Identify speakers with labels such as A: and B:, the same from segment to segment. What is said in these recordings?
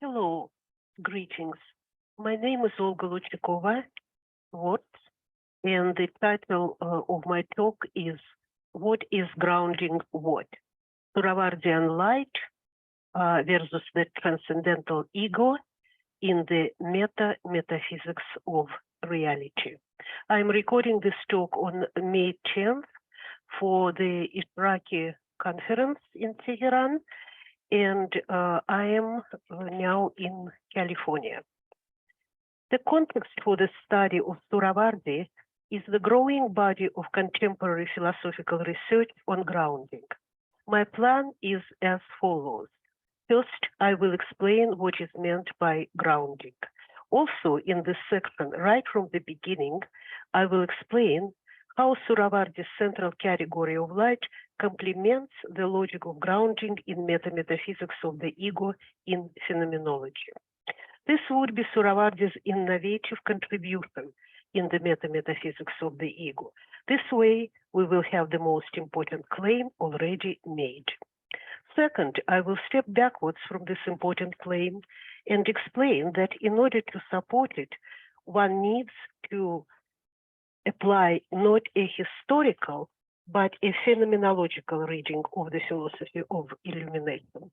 A: Hello, greetings. My name is Olga Louchakova-Schwartz, and the title of my talk is What is Grounding What? Suhrawardian Light versus the Transcendental Ego in the Metaphysics of Reality. I'm recording this talk on May 10th for the Ishraq conference in Teheran, and I am now in California. The context for the study of Suhrawardi is the growing body of contemporary philosophical research on grounding. My plan is as follows. First, I will explain what is meant by grounding. Also, in this section, right from the beginning, I will explain how Suhrawardi's central category of light complements the logic of grounding in metaphysics of the ego in phenomenology. This would be Suhrawardi's innovative contribution in the metaphysics of the ego. This way, we will have the most important claim already made. Second, I will step backwards from this important claim and explain that in order to support it, one needs to apply not a historical, but a phenomenological reading of the philosophy of illumination.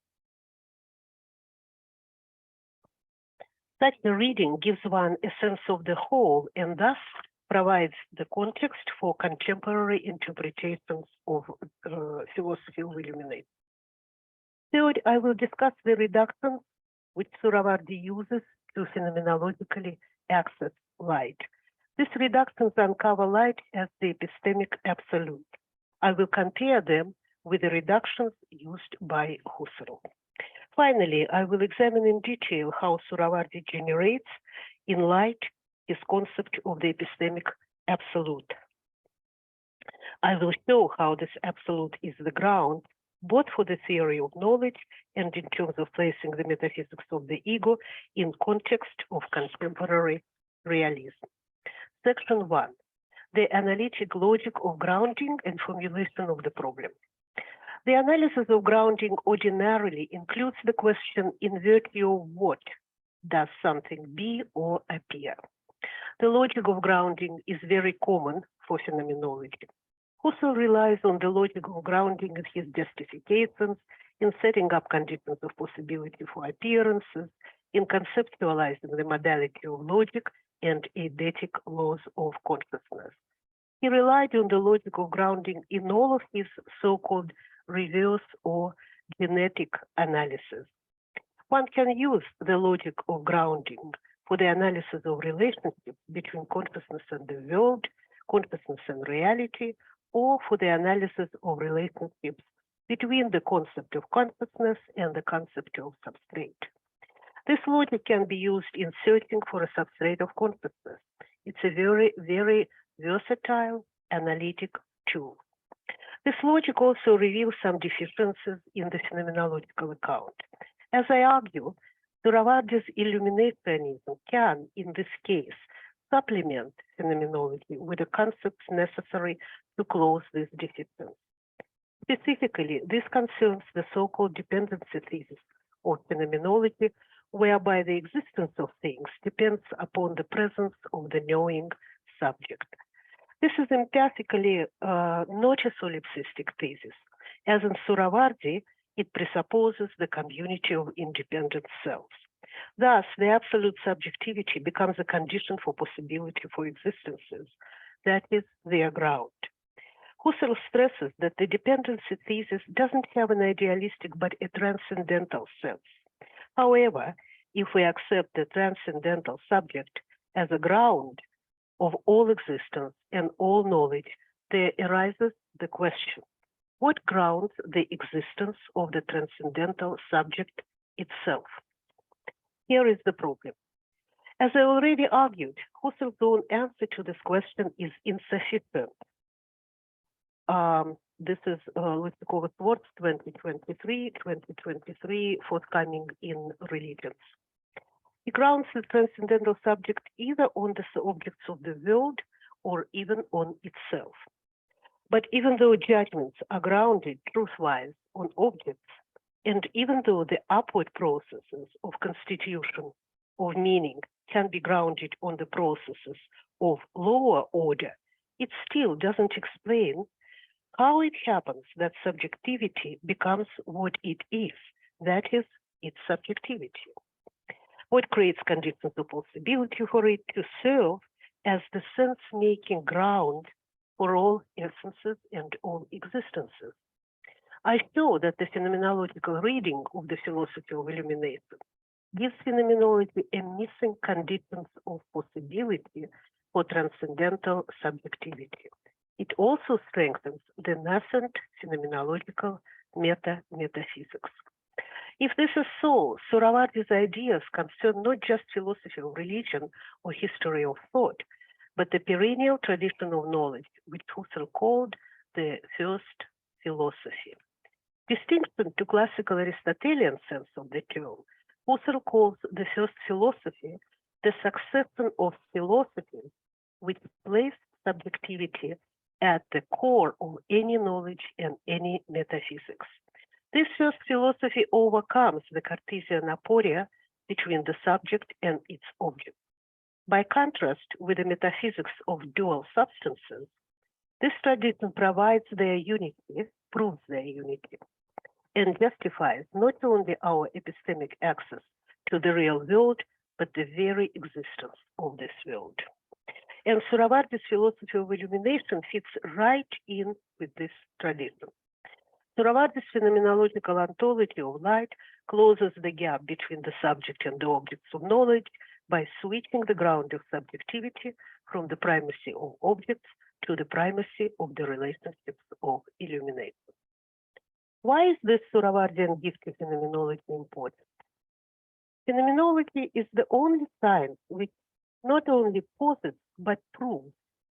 A: Such a reading gives one a sense of the whole and thus provides the context for contemporary interpretations of philosophy of illumination. Third, I will discuss the reductions which Suhrawardi uses to phenomenologically access light. These reductions uncover light as the epistemic absolute. I will compare them with the reductions used by Husserl. Finally, I will examine in detail how Suhrawardi generates in light his concept of the epistemic absolute. I will show how this absolute is the ground both for the theory of knowledge and in terms of placing the metaphysics of the ego in context of contemporary realism. Section 1. The analytic logic of grounding and formulation of the problem. The analysis of grounding ordinarily includes the question in virtue of what does something be or appear. The logic of grounding is very common for phenomenology. Husserl relies on the logic of grounding in his justifications, in setting up conditions of possibility for appearances, in conceptualizing the modality of logic and eidetic laws of consciousness. He relied on the logic of grounding in all of his so-called reverse or genetic analysis. One can use the logic of grounding for the analysis of relationships between consciousness and the world, consciousness and reality, or for the analysis of relationships between the concept of consciousness and the concept of substrate. This logic can be used in searching for a substrate of consciousness. It's a very, very versatile analytic tool. This logic also reveals some deficiencies in the phenomenological account. As I argue, Suhrawardi's illuminationism can, in this case, supplement phenomenology with the concepts necessary to close this deficiency. Specifically, this concerns the so-called dependency thesis of phenomenology, whereby the existence of things depends upon the presence of the knowing subject. This is empathically not a solipsistic thesis. As in Suhrawardi, it presupposes the community of independent selves. Thus, the absolute subjectivity becomes a condition for possibility for existences, that is, their ground. Husserl stresses that the dependency thesis doesn't have an idealistic but a transcendental sense. However, if we accept the transcendental subject as a ground of all existence and all knowledge, there arises the question, what grounds the existence of the transcendental subject itself? Here is the problem. As I already argued, Husserl's own answer to this question is insufficient. This is Louchakova-Schwartz 2023, forthcoming in Religions. He grounds the transcendental subject either on the objects of the world or even on itself. But even though judgments are grounded truth-wise on objects, And even though the upward processes of constitution of meaning can be grounded on the processes of lower order, it still doesn't explain how it happens that subjectivity becomes what it is, that is, its subjectivity. What creates conditions of possibility for it to serve as the sense-making ground for all essences and all existences. I show that the phenomenological reading of the philosophy of illumination gives phenomenology a missing conditions of possibility for transcendental subjectivity. It also strengthens the nascent phenomenological metaphysics. If this is so, Suhrawardi's ideas concern not just philosophy of religion or history of thought, but the perennial tradition of knowledge, which Husserl called the first philosophy. Distinction to classical Aristotelian sense of the term, Husserl calls the first philosophy the succession of philosophies which place subjectivity at the core of any knowledge and any metaphysics. This first philosophy overcomes the Cartesian aporia between the subject and its object. By contrast with the metaphysics of dual substances, this tradition provides their unity, proves their unity, and justifies not only our epistemic access to the real world, but the very existence of this world. And Suhrawardi's philosophy of illumination fits right in with this tradition. Suhrawardi's phenomenological ontology of light closes the gap between the subject and the objects of knowledge by switching the ground of subjectivity from the primacy of objects to the primacy of the relationships of illumination. Why is this Suhrawardian gift of phenomenology important? Phenomenology is the only science which not only posits but proves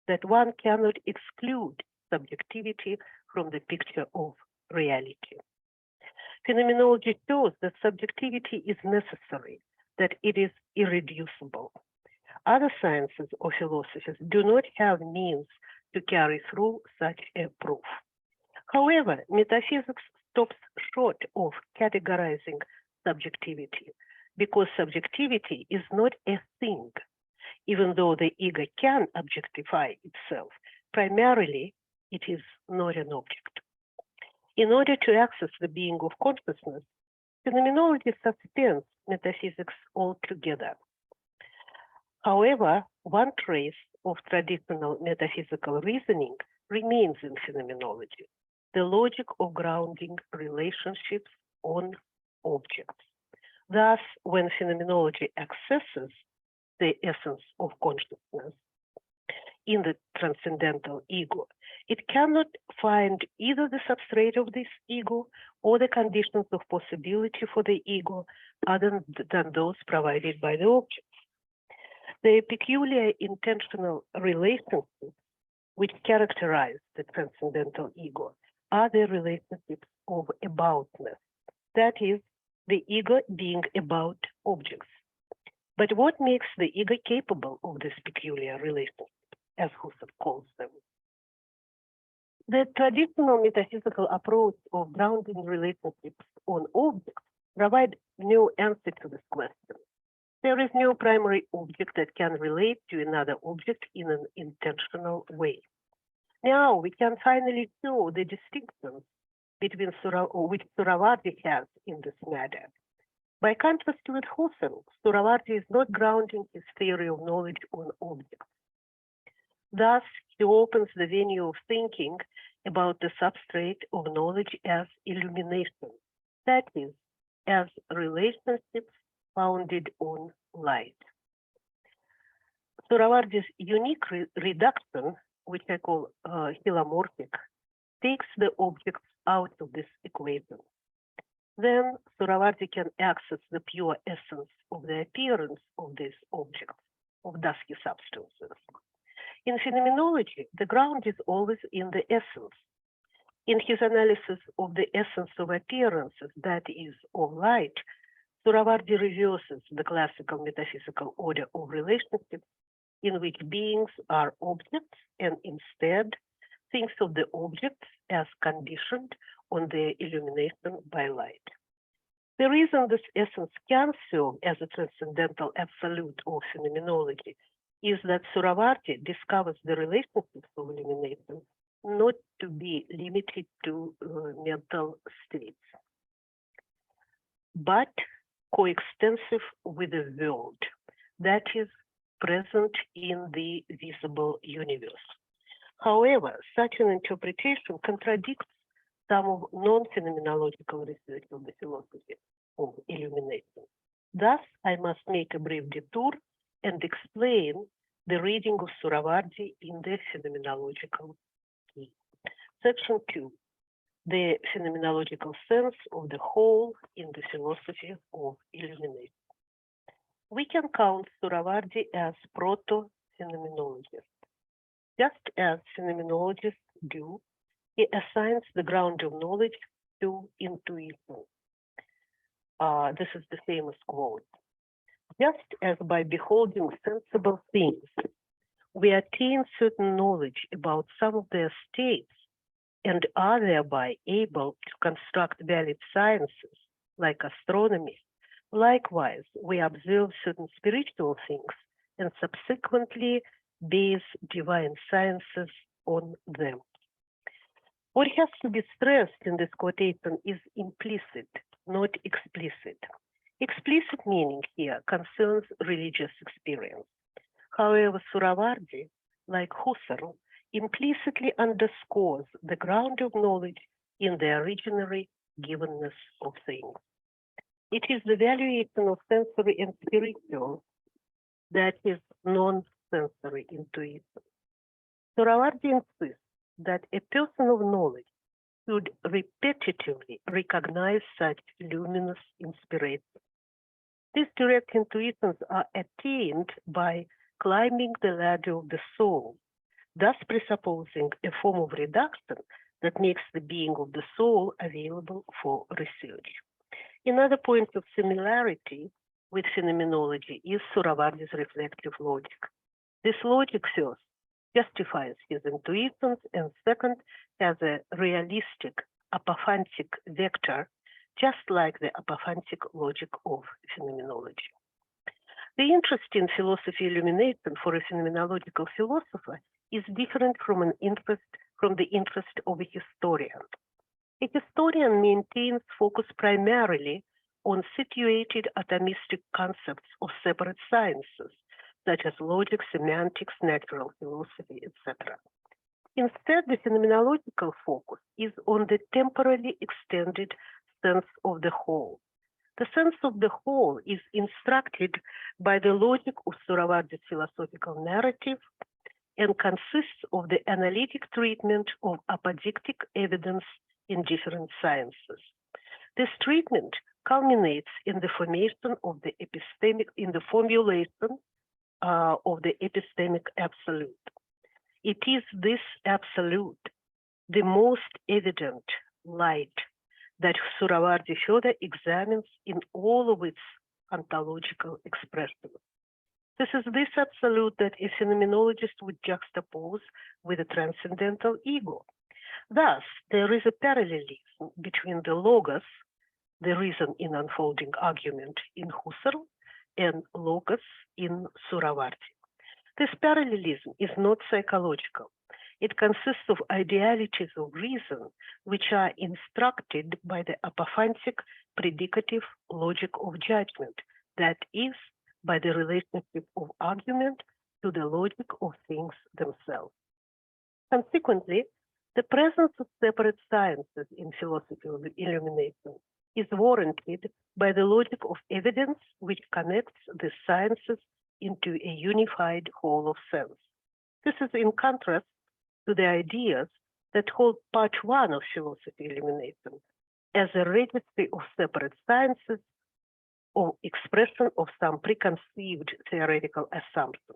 A: that one cannot exclude subjectivity from the picture of reality. Phenomenology shows that subjectivity is necessary, that it is irreducible. Other sciences or philosophies do not have means to carry through such a proof. However, metaphysics stops short of categorizing subjectivity because subjectivity is not a thing. Even though the ego can objectify itself, primarily it is not an object. In order to access the being of consciousness, phenomenology suspends metaphysics altogether. However, one trace of traditional metaphysical reasoning remains in phenomenology, the logic of grounding relationships on objects. Thus, when phenomenology accesses the essence of consciousness in the transcendental ego, it cannot find either the substrate of this ego or the conditions of possibility for the ego other than those provided by the object. The peculiar intentional relationships which characterize the transcendental ego are the relationships of aboutness, that is, the ego being about objects. But what makes the ego capable of this peculiar relationship, as Husserl calls them? The traditional metaphysical approach of grounding relationships on objects provides no answer to this question. There is no primary object that can relate to another object in an intentional way. Now we can finally show the distinctions between which Suhrawardi has in this matter. By contrast with Husserl, Suhrawardi is not grounding his theory of knowledge on objects. Thus, he opens the venue of thinking about the substrate of knowledge as illumination, that is, as relationships founded on light. Suhrawardi's unique reduction, which I call hilomorphic, takes the objects out of this equation. Then Suhrawardi can access the pure essence of the appearance of these objects, of dusky substances. In phenomenology, the ground is always in the essence. In his analysis of the essence of appearances, that is, of light, Suhrawardi reverses the classical metaphysical order of relationships in which beings are objects and instead thinks of the objects as conditioned on their illumination by light. The reason this essence can serve as a transcendental absolute of phenomenology is that Suhrawardi discovers the relationships of illumination not to be limited to mental states, but coextensive with the world that is present in the visible universe. However, such an interpretation contradicts some of non-phenomenological research of the philosophy of illumination. Thus, I must make a brief detour and explain the reading of Suhrawardi in the phenomenological key. Section 2, the phenomenological sense of the whole in the philosophy of illumination. We can count Suhrawardi as proto-phenomenologist. Just as phenomenologists do, he assigns the ground of knowledge to intuition. This is the famous quote. Just as by beholding sensible things, we attain certain knowledge about some of their states and are thereby able to construct valid sciences like astronomy, likewise, we observe certain spiritual things and subsequently base divine sciences on them. What has to be stressed in this quotation is implicit, not explicit. Explicit meaning here concerns religious experience. However, Suhrawardi, like Husserl, implicitly underscores the ground of knowledge in the originary givenness of things. It is the valuation of sensory and spiritual that is non-sensory intuition. Suhrawardi insists that a person of knowledge should repetitively recognize such luminous inspiration. These direct intuitions are attained by climbing the ladder of the soul, thus presupposing a form of reduction that makes the being of the soul available for research. Another point of similarity with phenomenology is Suhrawardi's reflective logic. This logic first justifies his intuitions and second has a realistic apophantic vector, just like the apophantic logic of phenomenology. The interest in philosophy illumination for a phenomenological philosopher is different from the interest of a historian. A historian maintains focus primarily on situated atomistic concepts of separate sciences, such as logic, semantics, natural philosophy, etc. Instead, the phenomenological focus is on the temporally extended sense of the whole. The sense of the whole is instructed by the logic of Suhrawardi's philosophical narrative and consists of the analytic treatment of apodictic evidence in different sciences. This treatment culminates in the formulation of the epistemic absolute. It is this absolute, the most evident light, that Suhrawardi further examines in all of its ontological expressions. This is this absolute that a phenomenologist would juxtapose with a transcendental ego. Thus, there is a parallelism between the logos, the reason in unfolding argument in Husserl, and logos in Suhrawardi. This parallelism is not psychological. It consists of idealities of reason which are instructed by the apophantic predicative logic of judgment, that is, by the relationship of argument to the logic of things themselves. Consequently, the presence of separate sciences in philosophy of illumination is warranted by the logic of evidence which connects the sciences into a unified whole of sense. This is in contrast to the ideas that hold part one of philosophy illumination as a registry of separate sciences or expression of some preconceived theoretical assumption,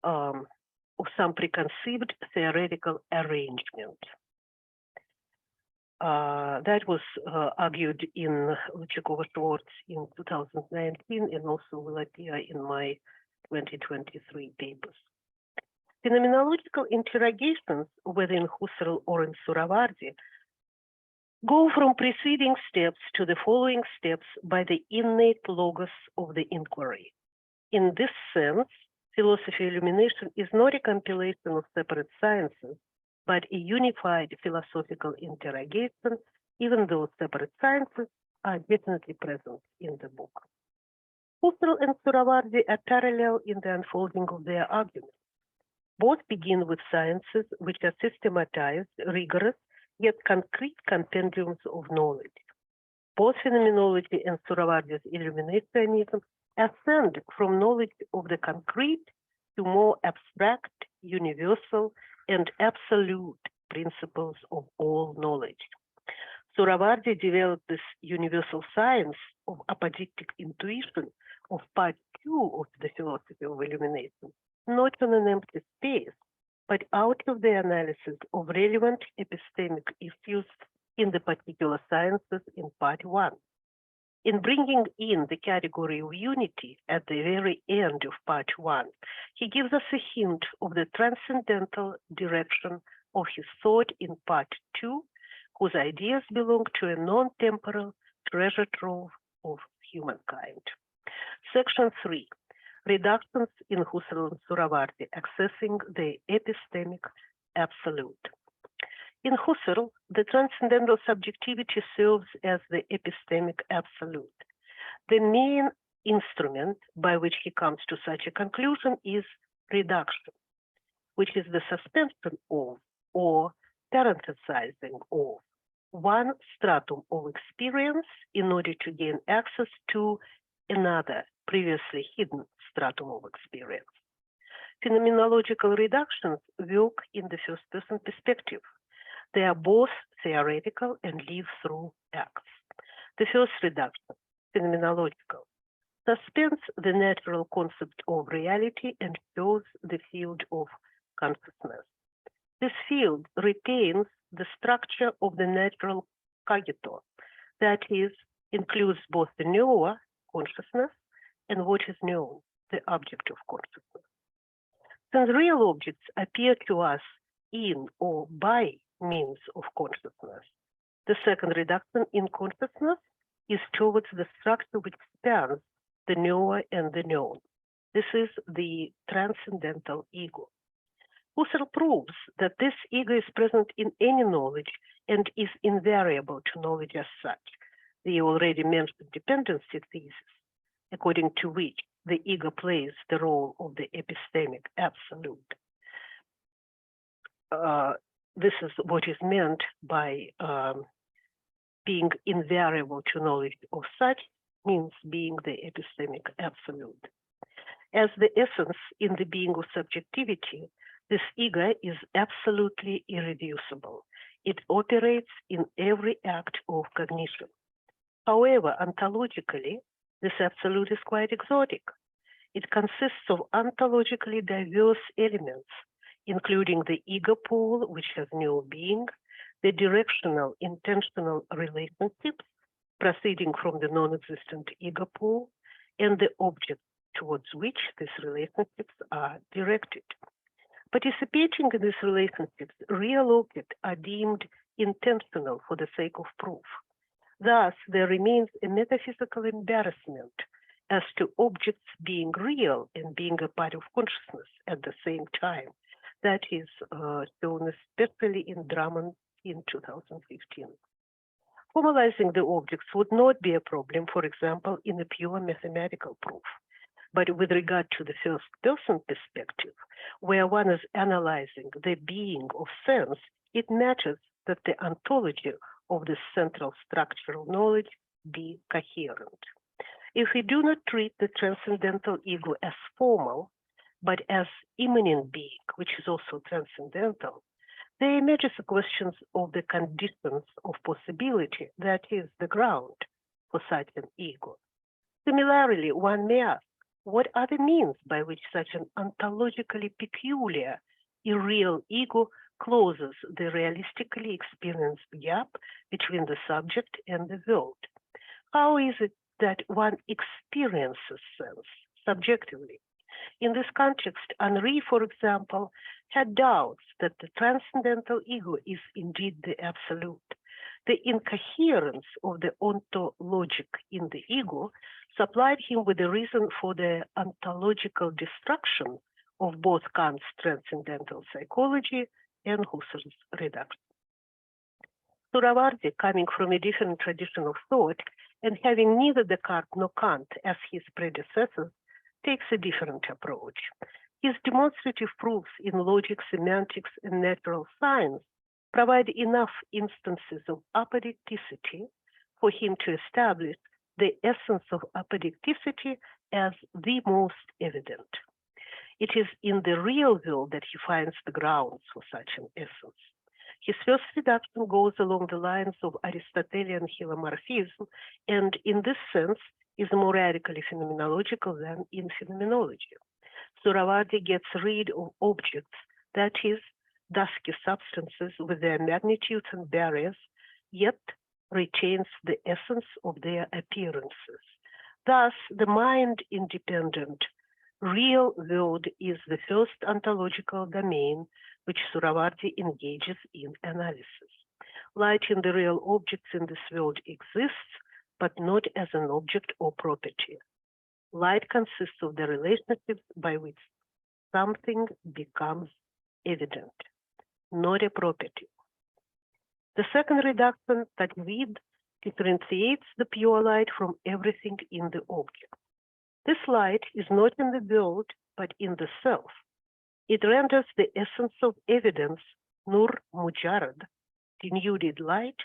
A: of some preconceived theoretical arrangement. That was argued in Louchakova-Schwartz in 2019 and also will appear in my 2023 papers. Phenomenological interrogations, whether in Husserl or in Suhrawardi, go from preceding steps to the following steps by the innate logos of the inquiry. In this sense, philosophy illumination is not a compilation of separate sciences, but a unified philosophical interrogation, even though separate sciences are definitely present in the book. Husserl and Suhrawardi are parallel in the unfolding of their arguments. Both begin with sciences which are systematized, rigorous, yet concrete compendiums of knowledge. Both phenomenology and Suhrawardi's illuminationism ascend from knowledge of the concrete to more abstract, universal, and absolute principles of all knowledge. Suhrawardi developed this universal science of apodictic intuition of part 2 of the philosophy of illumination, not on an empty space, but out of the analysis of relevant epistemic issues in the particular sciences in part 1. In bringing in the category of unity at the very end of part 1, he gives us a hint of the transcendental direction of his thought in part 2, whose ideas belong to a non-temporal treasure trove of humankind. Section 3. Reductions in Husserl and Suhrawardi, accessing the epistemic absolute. In Husserl, the transcendental subjectivity serves as the epistemic absolute. The main instrument by which he comes to such a conclusion is reduction, which is the suspension of or parenthesizing of one stratum of experience in order to gain access to another previously hidden stratum of experience. Phenomenological reductions work in the first-person perspective. They are both theoretical and live through acts. The first reduction, phenomenological, suspends the natural concept of reality and shows the field of consciousness. This field retains the structure of the natural cogito, that is, includes both the knower, consciousness, and what is known, the object of consciousness. Since real objects appear to us in or by means of consciousness, the second reduction in consciousness is towards the structure which spans the knower and the known. This is the transcendental ego. Husserl proves that this ego is present in any knowledge and is invariable to knowledge as such, the already mentioned dependency thesis, according to which the ego plays the role of the epistemic absolute. This is what is meant by being invariable to knowledge of such, means being the epistemic absolute. As the essence in the being of subjectivity, this ego is absolutely irreducible. It operates in every act of cognition. However, ontologically, this absolute is quite exotic. It consists of ontologically diverse elements, including the ego pool, which has no being, the directional intentional relationships proceeding from the non-existent ego pool, and the object towards which these relationships are directed. Participating in these relationships, real objects are deemed intentional for the sake of proof. Thus, there remains a metaphysical embarrassment as to objects being real and being a part of consciousness at the same time. That is shown especially in Drummond in 2015. Formalizing the objects would not be a problem, for example, in a pure mathematical proof. But with regard to the first-person perspective, where one is analyzing the being of sense, it matters that the ontology of the central structural knowledge be coherent. If we do not treat the transcendental ego as formal, but as immanent being, which is also transcendental, there emerges questions of the conditions of possibility, that is, the ground for such an ego. Similarly, one may ask, what are the means by which such an ontologically peculiar, irreal ego closes the realistically experienced gap between the subject and the world? How is it that one experiences sense subjectively? In this context, Henri, for example, had doubts that the transcendental ego is indeed the absolute. The incoherence of the ontologic in the ego supplied him with a reason for the ontological destruction of both Kant's transcendental psychology and Husserl's reduction. Suhrawardi, coming from a different tradition of thought and having neither Descartes nor Kant as his predecessors, takes a different approach. His demonstrative proofs in logic, semantics, and natural science provide enough instances of apodicticity for him to establish the essence of apodicticity as the most evident. It is in the real world that he finds the grounds for such an essence. His first reduction goes along the lines of Aristotelian helomorphism, and in this sense is more radically phenomenological than in phenomenology. Suhrawardi gets rid of objects, that is, dusky substances with their magnitudes and barriers, yet retains the essence of their appearances. Thus, the mind-independent real world is the first ontological domain which Suhrawardi engages in analysis. Light in the real objects in this world exists, but not as an object or property. Light consists of the relationships by which something becomes evident, not a property. The second reduction, Tajvid, differentiates the pure light from everything in the object. This light is not in the world, but in the self. It renders the essence of evidence, nur mujarrad, denuded light,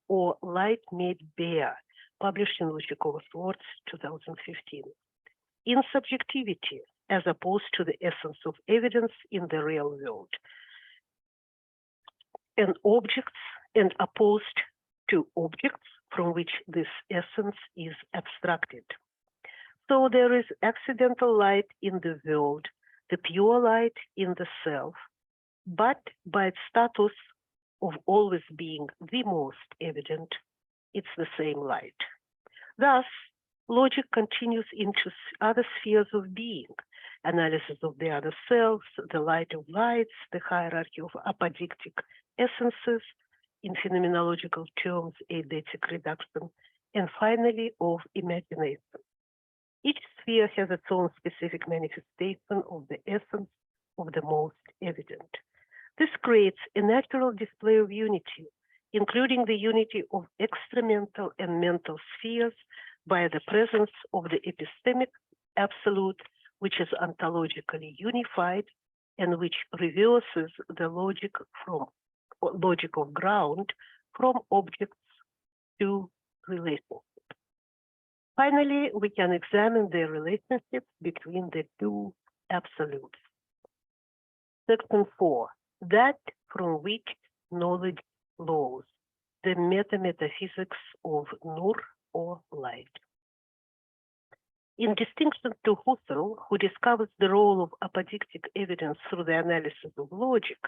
A: or light made bare, published in Louchakova-Schwartz, 2015. In subjectivity, as opposed to the essence of evidence in the real world, and objects, and opposed to objects from which this essence is abstracted. So there is accidental light in the world, the pure light in the self, but by its status of always being the most evident, it's the same light. Thus, logic continues into other spheres of being, analysis of the other selves, the light of lights, the hierarchy of apodictic essences, in phenomenological terms, eidetic reduction, and finally of imagination. Each sphere has its own specific manifestation of the essence of the most evident. This creates a natural display of unity, including the unity of extramental and mental spheres by the presence of the epistemic absolute, which is ontologically unified and which reverses the logic of ground from objects to relationships. Finally, we can examine the relationships between the two absolutes. Section 4, that from which knowledge flows, the metaphysics of nur or light. In distinction to Husserl, who discovers the role of apodictic evidence through the analysis of logic,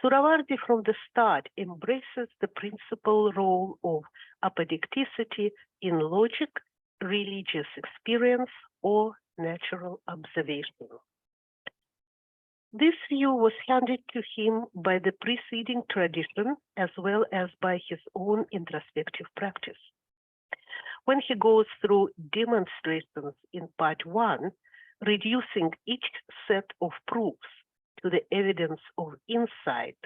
A: Suhrawardi from the start embraces the principal role of apodicticity in logic, religious experience, or natural observation. This view was handed to him by the preceding tradition as well as by his own introspective practice. When he goes through demonstrations in part 1, reducing each set of proofs to the evidence of insight,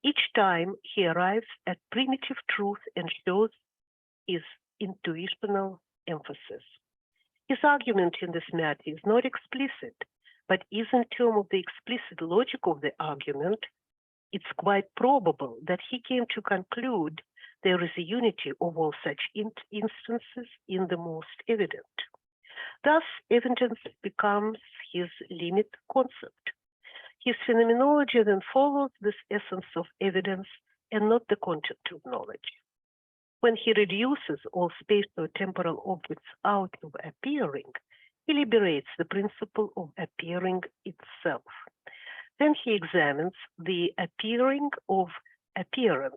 A: each time he arrives at primitive truth and shows his intuitional emphasis. His argument in this matter is not explicit, but is in terms of the explicit logic of the argument. It's quite probable that he came to conclude there is a unity of all such instances in the most evident. Thus, evidence becomes his limit concept. His phenomenology then follows this essence of evidence and not the content of knowledge. When he reduces all spatial-temporal objects out of appearing, he liberates the principle of appearing itself. Then he examines the appearing of appearance,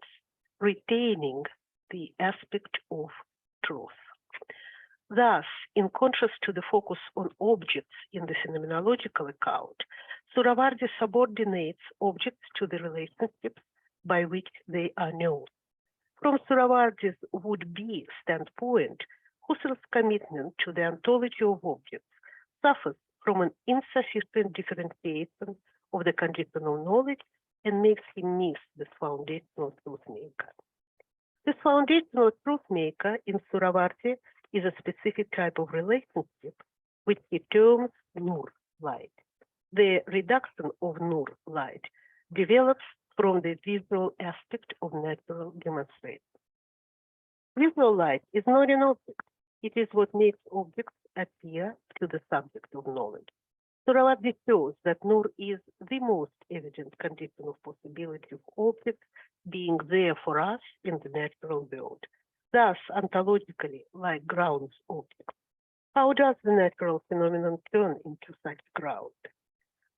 A: retaining the aspect of truth. Thus, in contrast to the focus on objects in the phenomenological account, Suhrawardi subordinates objects to the relationships by which they are known. From Suhrawardi's would-be standpoint, Husserl's commitment to the ontology of objects suffers from an insufficient differentiation of the conditional knowledge and makes him miss this foundational truth maker. This foundational truth maker in Suhrawardi is a specific type of relationship which he terms Nur light. The reduction of Nur light develops from the visual aspect of natural demonstration. Visual light is not an object. It is what makes objects appear to the subject of knowledge. Suhrawardi shows that Nur is the most evident condition of possibility of objects being there for us in the natural world, thus ontologically like grounds objects. How does the natural phenomenon turn into such ground?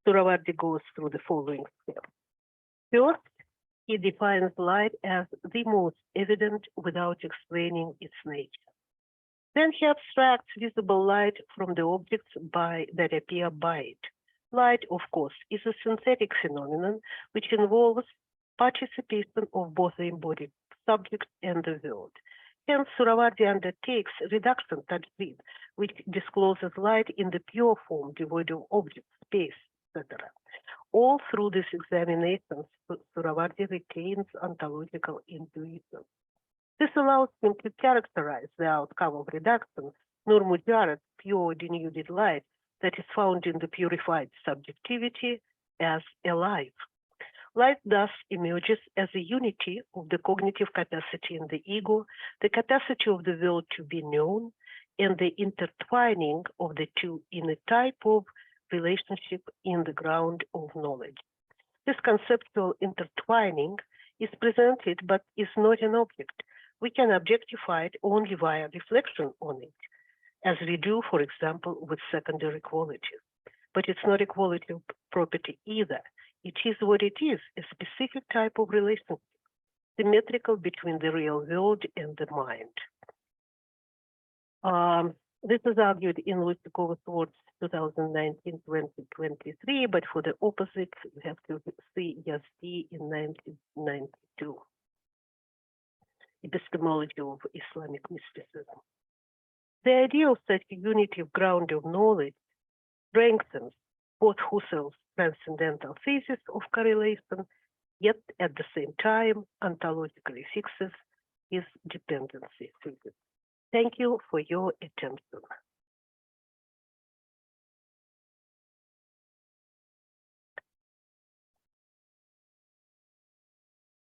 A: Suhrawardi goes through the following steps. First, he defines light as the most evident without explaining its nature. Then he abstracts visible light from the objects that appear by it. Light, of course, is a synthetic phenomenon which involves participation of both the embodied subject and the world. Hence, Suhrawardi undertakes reduction tajrid, which discloses light in the pure form devoid of object, space, etc. All through this examination, Suhrawardi retains ontological intuition. This allows him to characterize the outcome of reduction, Nur Mujarrad, pure denuded light that is found in the purified subjectivity, as alive. Light thus emerges as a unity of the cognitive capacity in the ego, the capacity of the world to be known, and the intertwining of the two in a type of relationship in the ground of knowledge. This conceptual intertwining is presented but is not an object. We can objectify it only via reflection on it, as we do, for example, with secondary qualities. But it's not a quality of property either. It is what it is, a specific type of relationship, symmetrical between the real world and the mind. This is argued in Louchakova-Schwartz 2019-2023, but for the opposite, we have to see Yazdi in 1992. Epistemology of Islamic mysticism. The idea of such a unity of ground of knowledge strengthens both Husserl's transcendental thesis of correlation, yet at the same time ontologically fixes his dependency thesis. Thank you for your attention.